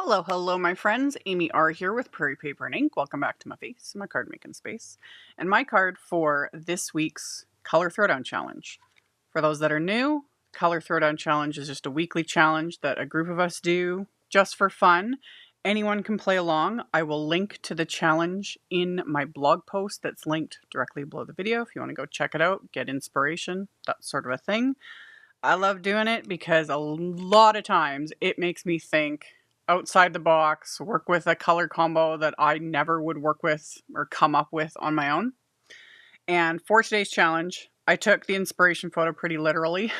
Hello, hello, my friends. AmyR here with Prairie Paper and Ink. Welcome back to my face, my card making space. And my card for this week's Color Throwdown Challenge. For those that are new, Color Throwdown Challenge is just a weekly challenge that a group of us do just for fun. Anyone can play along. I will link to the challenge in my blog post that's linked directly below the video. If you want to go check it out, get inspiration, that sort of a thing. I love doing it because a lot of times it makes me think outside the box, work with a color combo that I never would work with or come up with on my own. And for today's challenge, I took the inspiration photo pretty literally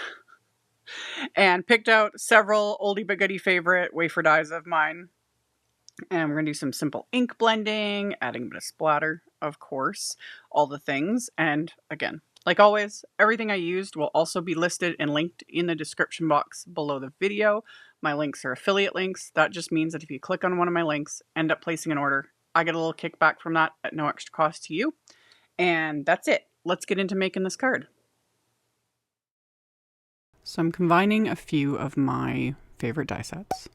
and picked out several oldie but goodie favorite wafer dies of mine. And we're going to do some simple ink blending, adding a bit of splatter, of course, all the things. And again, like always, everything I used will also be listed and linked in the description box below the video. My links are affiliate links. That just means that if you click on one of my links, end up placing an order, I get a little kickback from that at no extra cost to you. And that's it. Let's get into making this card. So I'm combining a few of my favorite die sets.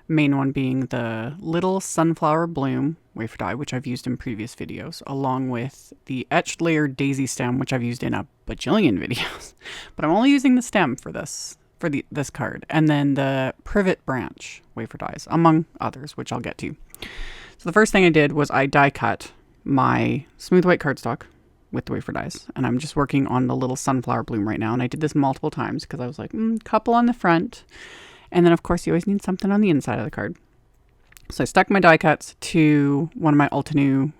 Main one being the Little Sunflower Bloom wafer die, which I've used in previous videos, along with the etched layer daisy stem, which I've used in a bajillion videos. But I'm only using the stem for this card. And then the Privet branch wafer dies, among others, which I'll get to. So the first thing I did was I die cut my smooth white cardstock with the wafer dies. And I'm just working on the Little Sunflower Bloom right now. And I did this multiple times because I was like, couple on the front. And then, of course, you always need something on the inside of the card. So I stuck my die cuts to one of my Altenew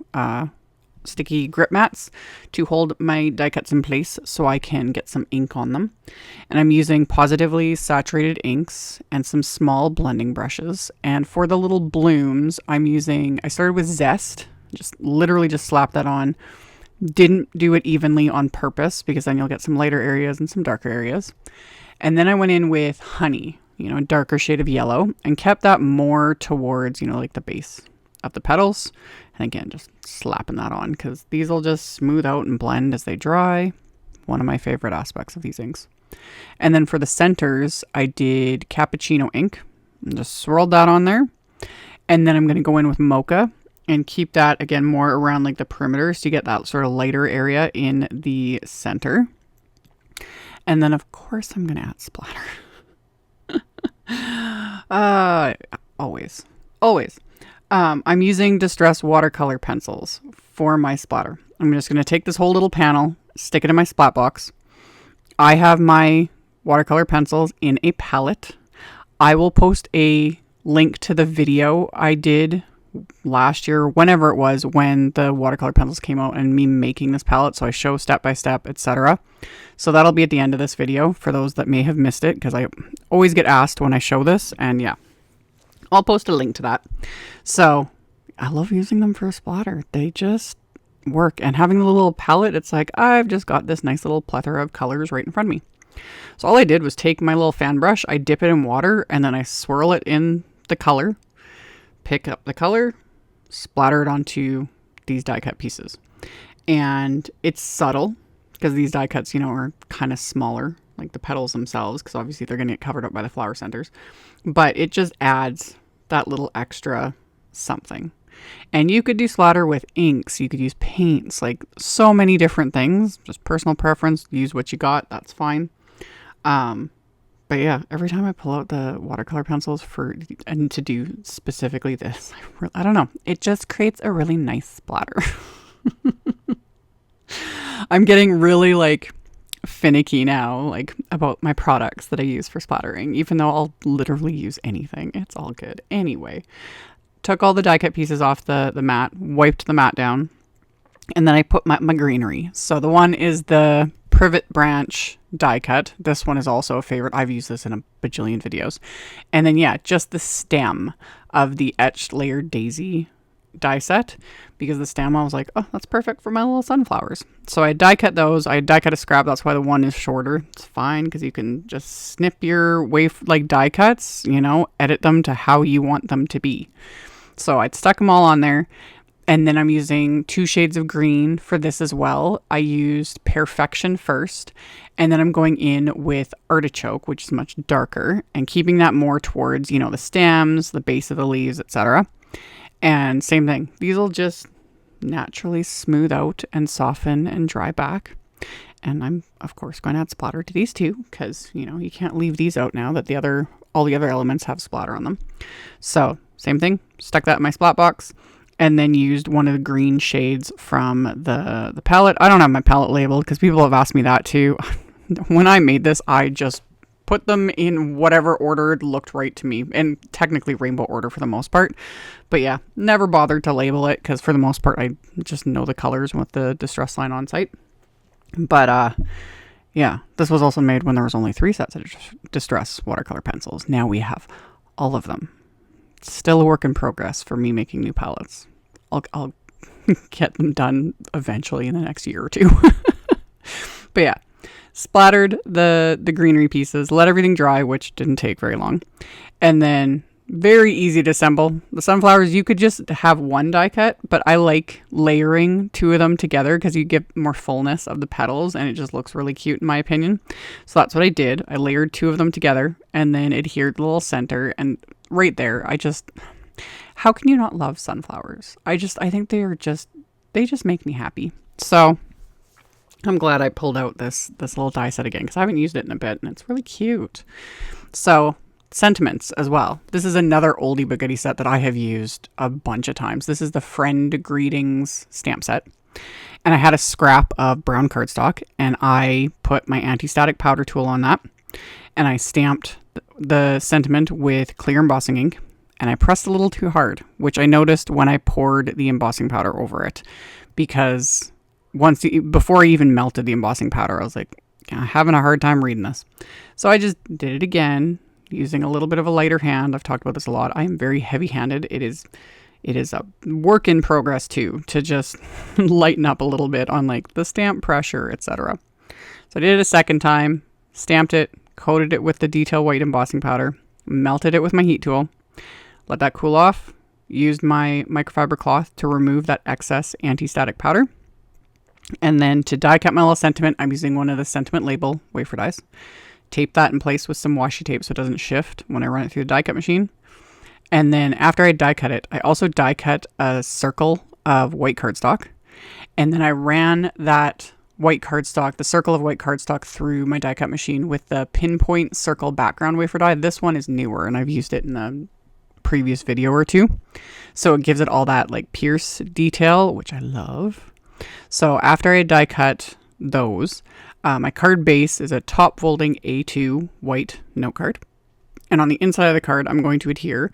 sticky grip mats to hold my die cuts in place so I can get some ink on them. And I'm using Pawsitively saturated inks and some small blending brushes. And for the little blooms, I started with Zest, literally just slapped that on. Didn't do it evenly on purpose because then you'll get some lighter areas and some darker areas. And then I went in with Honey, a darker shade of yellow, and kept that more towards, like the base of the petals. And again, just slapping that on because these will just smooth out and blend as they dry. One of my favorite aspects of these inks. And then for the centers, I did Cappuccino ink and just swirled that on there. And then I'm going to go in with MOCHA and keep that again more around like the perimeters to get that sort of lighter area in the center. And then of course I'm going to add splatter. Always. I'm using distress watercolor pencils for my splatter. I'm just going to take this whole little panel, stick it in my splat box. I have my watercolor pencils in a palette. I will post a link to the video I did last year, whenever it was, when the watercolor pencils came out and me making this palette. So I show step by step, etc. So that'll be at the end of this video for those that may have missed it, because I always get asked when I show this, and yeah, I'll post a link to that. So I love using them for a splatter. They just work, and having the little palette, it's like I've just got this nice little plethora of colors right in front of me. So all I did was take my little fan brush, I dip it in water, and then I swirl it in the color, pick up the color, splatter it onto these die cut pieces. And it's subtle because these die cuts, are kind of smaller, like the petals themselves, because obviously they're going to get covered up by the flower centers. But it just adds that little extra something. And you could do splatter with inks, you could use paints, like so many different things. Just personal preference, use what you got, that's fine. But yeah, every time I pull out the watercolor pencils and to do specifically this, I don't know, it just creates a really nice splatter. I'm getting really finicky now, about my products that I use for splattering, even though I'll literally use anything. It's all good. Anyway, took all the die cut pieces off the mat, wiped the mat down, and then I put my greenery. So the one is the Privet branch die cut. This one is also a favorite. I've used this in a bajillion videos. And then yeah, just the stem of the etched layer daisy die set, because the stem, I was like, oh, that's perfect for my little sunflowers. So I die cut those. I die cut a scrap. That's why the one is shorter. It's fine because you can just snip your die cuts, edit them to how you want them to be. So I'd stuck them all on there. And then I'm using 2 shades of green for this as well. I used Perfection first, and then I'm going in with Artichoke, which is much darker, and keeping that more towards, you know, the stems, the base of the leaves, etc. And same thing. These will just naturally smooth out and soften and dry back. And I'm, of course, going to add splatter to these too, because, you know, you can't leave these out now that all the other elements have splatter on them. So, same thing. Stuck that in my splat box. And then used one of the green shades from the palette. I don't have my palette labeled because people have asked me that too. When I made this, I just put them in whatever order looked right to me. And technically rainbow order for the most part. But yeah, never bothered to label it because for the most part, I just know the colors with the distress line on site. But yeah, this was also made when there was only 3 sets of distress watercolor pencils. Now we have all of them. Still a work in progress for me making new palettes. I'll get them done eventually in the next year or 2. But yeah, splattered the greenery pieces, let everything dry, which didn't take very long. And then very easy to assemble. The sunflowers, you could just have one die cut, but I like layering 2 of them together because you get more fullness of the petals and it just looks really cute in my opinion. So that's what I did. I layered 2 of them together and then adhered the little center, and right there, how can you not love sunflowers? I think they just make me happy. So I'm glad I pulled out this little die set again because I haven't used it in a bit and it's really cute. So sentiments as well. This is another oldie but goodie set that I have used a bunch of times. This is the Friend Greetings stamp set. And I had a scrap of brown cardstock and I put my anti-static powder tool on that and I stamped the sentiment with clear embossing ink, and I pressed a little too hard, which I noticed when I poured the embossing powder over it, because before I even melted the embossing powder, I was like, I'm having a hard time reading this. So I just did it again using a little bit of a lighter hand. I've talked about this a lot. I am very heavy-handed. It is a work in progress too, to just lighten up a little bit on like the stamp pressure, etc. So I did it a second time, stamped it, coated it with the detail white embossing powder, melted it with my heat tool, let that cool off, used my microfiber cloth to remove that excess anti-static powder. And then to die cut my little sentiment, I'm using one of the sentiment label wafer dies. Tape that in place with some washi tape so it doesn't shift when I run it through the die cut machine. And then after I die cut it, I also die cut a circle of white cardstock. And then I ran that white cardstock, the circle of white cardstock, through my die cut machine with the Pinpoint circle background wafer die. This one is newer and I've used it in a previous video or 2. So it gives it all that like pierce detail, which I love. So after I die cut those, my card base is a top folding A2 white note card. And on the inside of the card, I'm going to adhere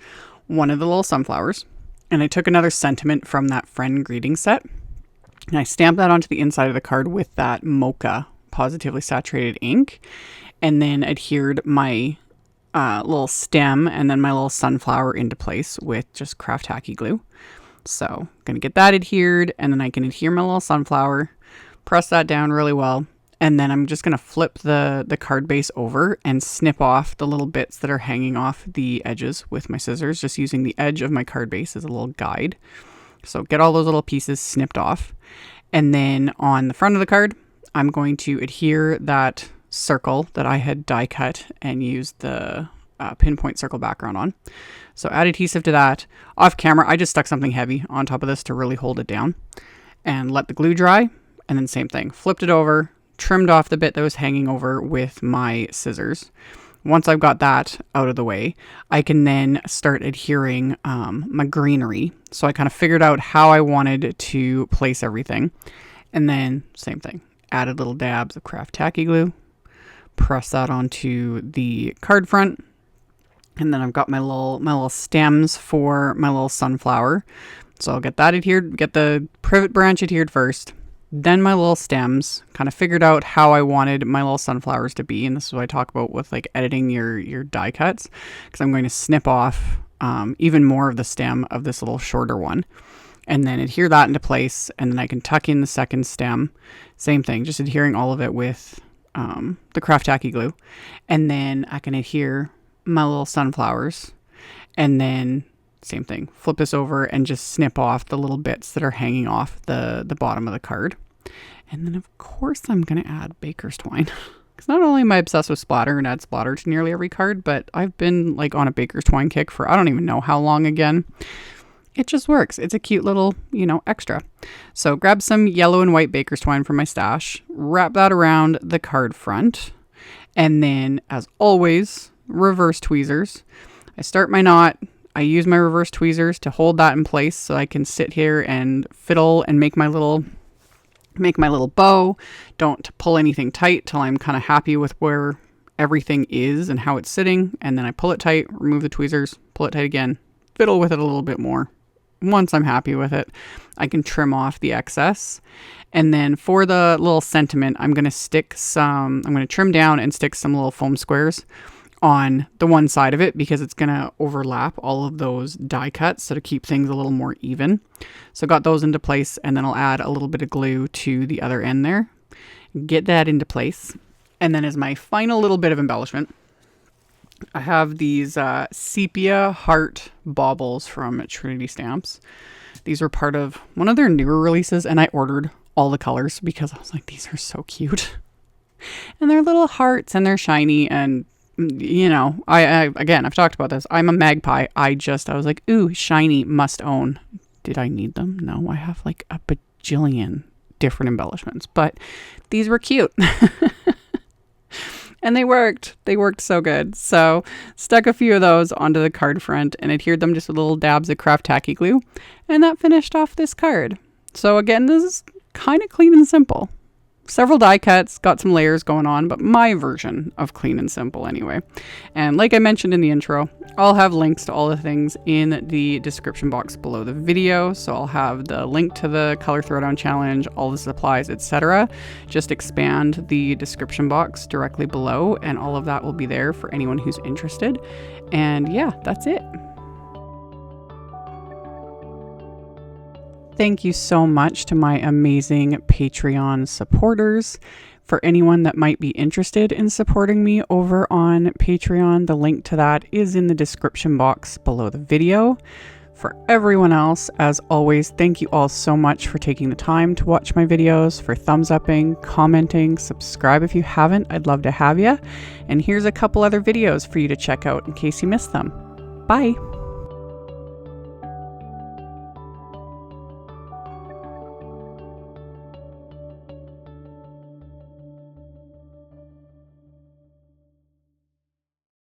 one of the little sunflowers. And I took another sentiment from that Friend Greeting set. And I stamped that onto the inside of the card with that MOCHA Positively Saturated ink. And then adhered my little stem and then my little sunflower into place with just craft tacky glue. So I'm going to get that adhered, and then I can adhere my little sunflower, press that down really well. And then I'm just going to flip the card base over and snip off the little bits that are hanging off the edges with my scissors, just using the edge of my card base as a little guide. So get all those little pieces snipped off. And then on the front of the card, I'm going to adhere that circle that I had die cut and used the Pinpoint circle background on. So add adhesive to that. Off camera, I just stuck something heavy on top of this to really hold it down and let the glue dry. And then same thing, flipped it over, trimmed off the bit that was hanging over with my scissors. Once I've got that out of the way, I can then start adhering my greenery. So I kind of figured out how I wanted to place everything. And then same thing, added little dabs of craft tacky glue, press that onto the card front. And then I've got my little stems for my little sunflower. So I'll get that adhered, get the privet branch adhered first. Then my little stems, kind of figured out how I wanted my little sunflowers to be. And this is what I talk about with like editing your die cuts, because I'm going to snip off even more of the stem of this little shorter one and then adhere that into place. And then I can tuck in the second stem. Same thing, just adhering all of it with the craft tacky glue. And then I can adhere my little sunflowers and then same thing. Flip this over and just snip off the little bits that are hanging off the bottom of the card. And then of course I'm going to add baker's twine. Because not only am I obsessed with splatter and add splatter to nearly every card, but I've been like on a baker's twine kick for I don't even know how long again. It just works. It's a cute little, you know, extra. So grab some yellow and white baker's twine from my stash, wrap that around the card front, and then as always, reverse tweezers. I start my knot. I use my reverse tweezers to hold that in place so I can sit here and fiddle and make my little bow. Don't pull anything tight till I'm kind of happy with where everything is and how it's sitting. And then I pull it tight, remove the tweezers, pull it tight again, fiddle with it a little bit more. Once I'm happy with it, I can trim off the excess. And then for the little sentiment, I'm going to trim down and stick some little foam squares on the one side of it because it's going to overlap all of those die cuts, so to keep things a little more even. So got those into place, and then I'll add a little bit of glue to the other end there. Get that into place. And then as my final little bit of embellishment, I have these sepia heart baubles from Trinity Stamps. These were part of one of their newer releases, and I ordered all the colors because I was like, these are so cute. And they're little hearts and they're shiny, and you know, again, I've talked about this. I'm a magpie. I was like, ooh, shiny, must own. Did I need them? No, I have like a bajillion different embellishments, but these were cute. And they worked. They worked so good. So stuck a few of those onto the card front and adhered them just with little dabs of craft tacky glue. And that finished off this card. So again, this is kind of clean and simple. Several die cuts, got some layers going on, but my version of clean and simple anyway. And like I mentioned in the intro, I'll have links to all the things in the description box below the video. So I'll have the link to the color throwdown challenge, all the supplies, etc. Just expand the description box directly below, and all of that will be there for anyone who's interested. And yeah, that's it. Thank you so much to my amazing Patreon supporters. For anyone that might be interested in supporting me over on Patreon, the link to that is in the description box below the video. For everyone else, as always, thank you all so much for taking the time to watch my videos, for thumbs upping, commenting, subscribe if you haven't, I'd love to have you. And here's a couple other videos for you to check out in case you missed them. Bye!